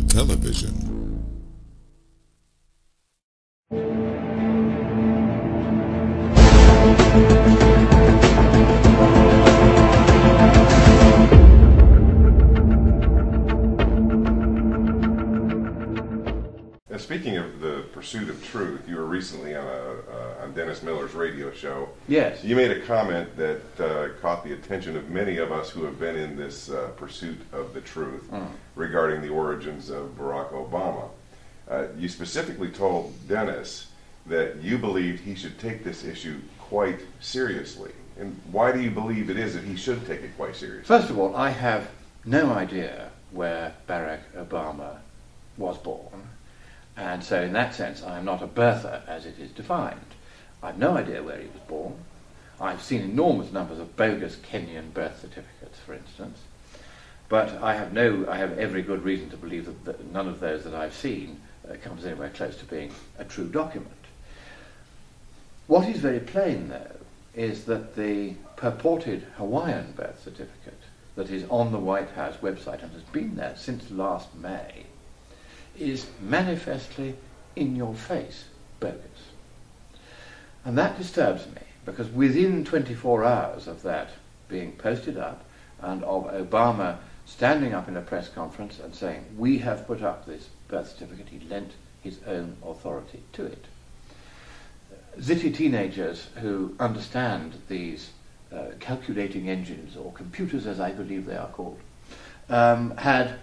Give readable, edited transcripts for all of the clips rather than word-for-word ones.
television. Speaking of the pursuit of truth, you were recently on Dennis Miller's radio show. Yes. You made a comment that caught the attention of many of us who have been in this pursuit of the truth regarding the origins of Barack Obama. You specifically told Dennis that you believed he should take this issue quite seriously. And why do you believe it is that he should take it quite seriously? First of all, I have no idea where Barack Obama was born. And so in that sense, I am not a birther as it is defined. I have no idea where he was born. I've seen enormous numbers of bogus Kenyan birth certificates, for instance. But I have every good reason to believe that none of those that I've seen comes anywhere close to being a true document. What is very plain, though, is that the purported Hawaiian birth certificate that is on the White House website and has been there since last May is manifestly in your face bogus. And that disturbs me, because within 24 hours of that being posted up and of Obama standing up in a press conference and saying, we have put up this birth certificate, he lent his own authority to it. Zitty teenagers who understand these calculating engines, or computers as I believe they are called, had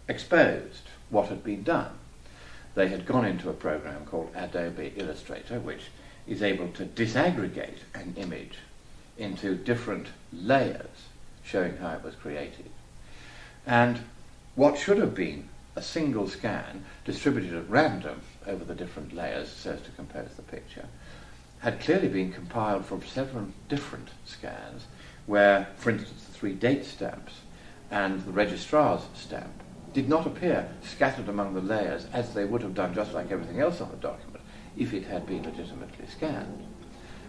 exposed what had been done. They had gone into a program called Adobe Illustrator, which is able to disaggregate an image into different layers, showing how it was created. And what should have been a single scan distributed at random over the different layers so as to compose the picture had clearly been compiled from several different scans where, for instance, the 3 date stamps and the registrar's stamp did not appear scattered among the layers as they would have done just like everything else on the document if it had been legitimately scanned,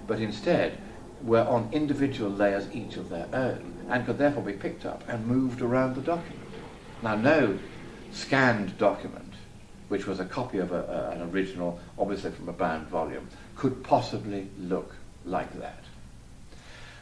but instead were on individual layers each of their own and could therefore be picked up and moved around the document. Now, no scanned document, which was a copy of an original, obviously from a bound volume, could possibly look like that.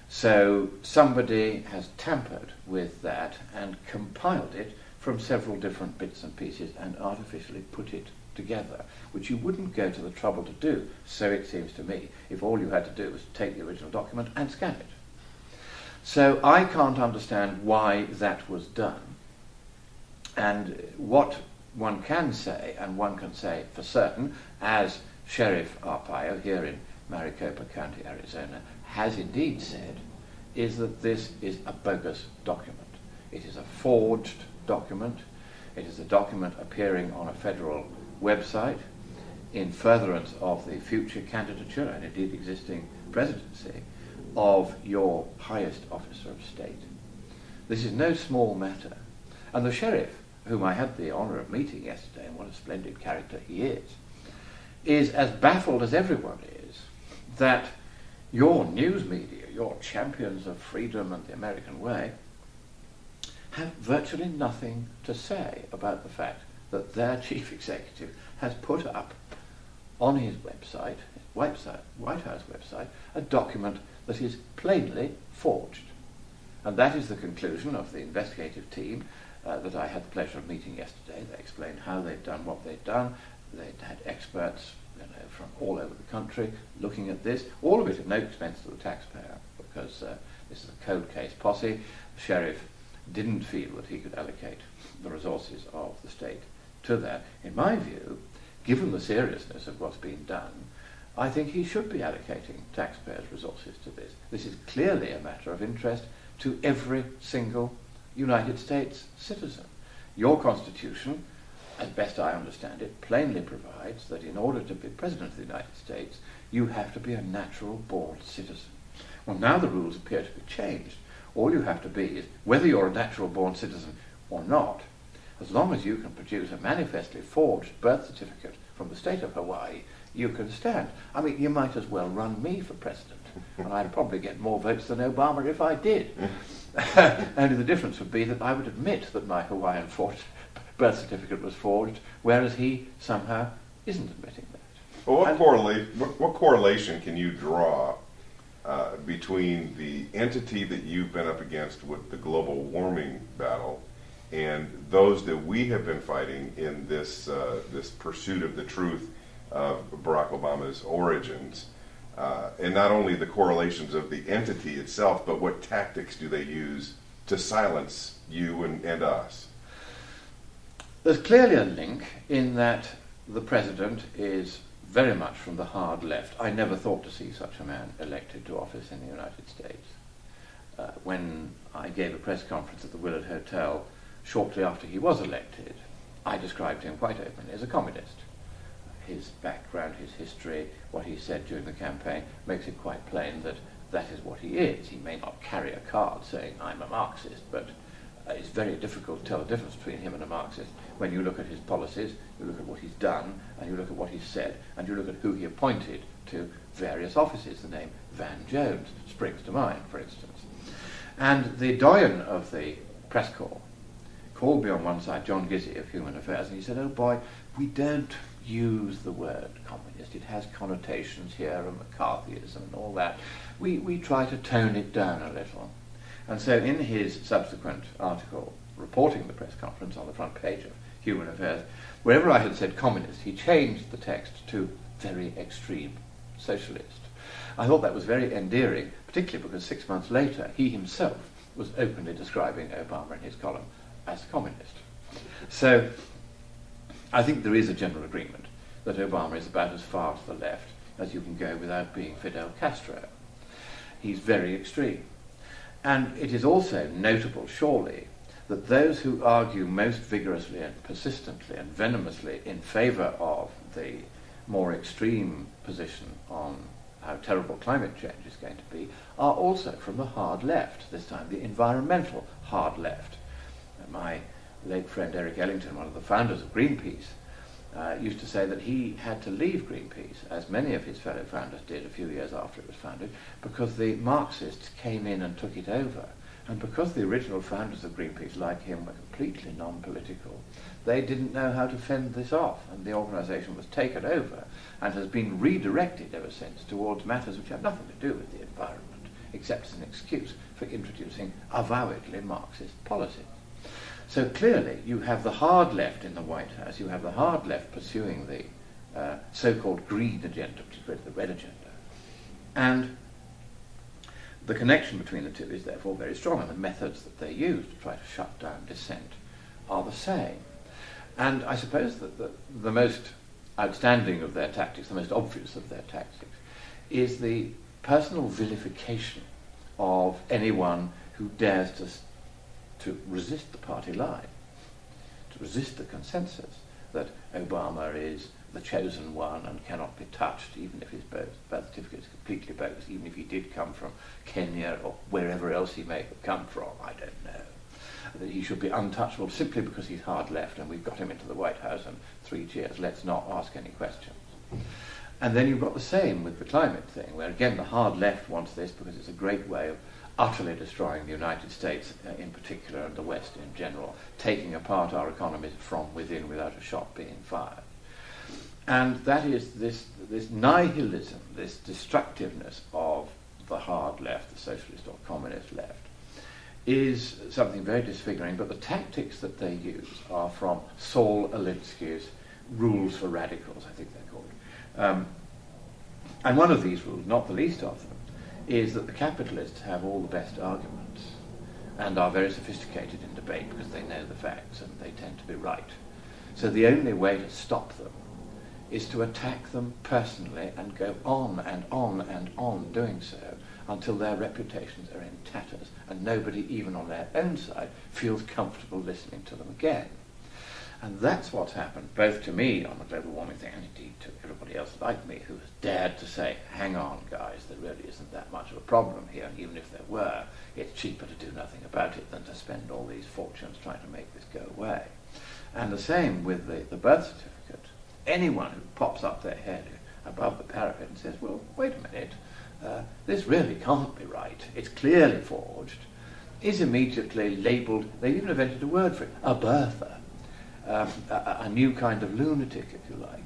So somebody has tampered with that and compiled it from several different bits and pieces and artificially put it together, which you wouldn't go to the trouble to do, so it seems to me, if all you had to do was take the original document and scan it. So I can't understand why that was done. And what one can say, and one can say for certain, as Sheriff Arpaio here in Maricopa County, Arizona, has indeed said, is that this is a bogus document. It is a forged document. It is a document appearing on a federal website in furtherance of the future candidature and indeed existing presidency of your highest officer of state. This is no small matter. And the sheriff, whom I had the honour of meeting yesterday, and what a splendid character he is as baffled as everyone is that your news media, your champions of freedom and the American way, have virtually nothing to say about the fact that their chief executive has put up on his website, White House website, a document that is plainly forged. And that is the conclusion of the investigative team that I had the pleasure of meeting yesterday. They explained how they've done what they've done. They'd had experts from all over the country looking at this, all of it at no expense to the taxpayer, because this is a cold case posse. The sheriff didn't feel that he could allocate the resources of the state to that. In my view, given the seriousness of what's been done, I think he should be allocating taxpayers' resources to this. This is clearly a matter of interest to every single United States citizen. Your Constitution, as best I understand it, plainly provides that in order to be President of the United States, you have to be a natural-born citizen. Well, now the rules appear to be changed. All you have to be is, whether you're a natural-born citizen or not, as long as you can produce a manifestly forged birth certificate from the state of Hawaii, you can stand. I mean, you might as well run me for president, and I'd probably get more votes than Obama if I did. Only the difference would be that I would admit that my Hawaiian forged birth certificate was forged, whereas he somehow isn't admitting that. Well, what correlation can you draw between the entity that you've been up against with the global warming battle and those that we have been fighting in this pursuit of the truth of Barack Obama's origins? And not only the correlations of the entity itself, but what tactics do they use to silence you and us? There's clearly a link in that the president is very much from the hard left. I never thought to see such a man elected to office in the United States. When I gave a press conference at the Willard Hotel shortly after he was elected, I described him quite openly as a communist. His background, his history, what he said during the campaign makes it quite plain that that is what he is. He may not carry a card saying, I'm a Marxist, but it's very difficult to tell the difference between him and a Marxist when you look at his policies, you look at what he's done, and you look at what he's said, and you look at who he appointed to various offices. The name Van Jones springs to mind, for instance. And the doyen of the press corps called me on one side, John Gizzi of Human Affairs, and he said, oh boy, we don't use the word communist. It has connotations here and McCarthyism and all that. We try to tone it down a little. And so in his subsequent article reporting the press conference on the front page of Human Affairs, wherever I had said communist, he changed the text to very extreme socialist. I thought that was very endearing, particularly because 6 months later he himself was openly describing Obama in his column as a communist. So I think there is a general agreement that Obama is about as far to the left as you can go without being Fidel Castro. He's very extreme. And it is also notable, surely, that those who argue most vigorously and persistently and venomously in favour of the more extreme position on how terrible climate change is going to be are also from the hard left, this time the environmental hard left. My late friend Eric Ellington, one of the founders of Greenpeace, used to say that he had to leave Greenpeace, as many of his fellow founders did a few years after it was founded, because the Marxists came in and took it over. And because the original founders of Greenpeace, like him, were completely non-political, they didn't know how to fend this off, and the organisation was taken over and has been redirected ever since towards matters which have nothing to do with the environment, except as an excuse for introducing avowedly Marxist policies. So clearly you have the hard left in the White House, you have the hard left pursuing the so-called green agenda, which is really the red agenda. And the connection between the two is therefore very strong, and the methods that they use to try to shut down dissent are the same. And I suppose that the most outstanding of their tactics, the most obvious of their tactics, is the personal vilification of anyone who dares to resist the party line, to resist the consensus that Obama is the chosen one and cannot be touched, even if his birth certificate is completely bogus, even if he did come from Kenya or wherever else he may have come from, I don't know. That he should be untouchable simply because he's hard left and we've got him into the White House and 3 cheers, let's not ask any questions. And then you've got the same with the climate thing, where again the hard left wants this because it's a great way of utterly destroying the United States in particular and the West in general, taking apart our economies from within without a shot being fired. And that is this nihilism, this destructiveness of the hard left, the socialist or communist left, is something very disfiguring, but the tactics that they use are from Saul Alinsky's Rules for Radicals, I think they're called. And one of these rules, not the least of them, is that the capitalists have all the best arguments and are very sophisticated in debate because they know the facts and they tend to be right. So the only way to stop them is to attack them personally and go on and on and on doing so until their reputations are in tatters and nobody, even on their own side, feels comfortable listening to them again. And that's what's happened both to me on the global warming thing and indeed to everybody else like me who has dared to say, hang on guys, there really isn't that much of a problem here, and even if there were, it's cheaper to do nothing about it than to spend all these fortunes trying to make this go away. And the same with the birth certificate. Anyone who pops up their head above the parapet and says, well, wait a minute, this really can't be right, it's clearly forged, is immediately labelled, they even invented a word for it, a birther. a new kind of lunatic, if you like.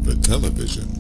The television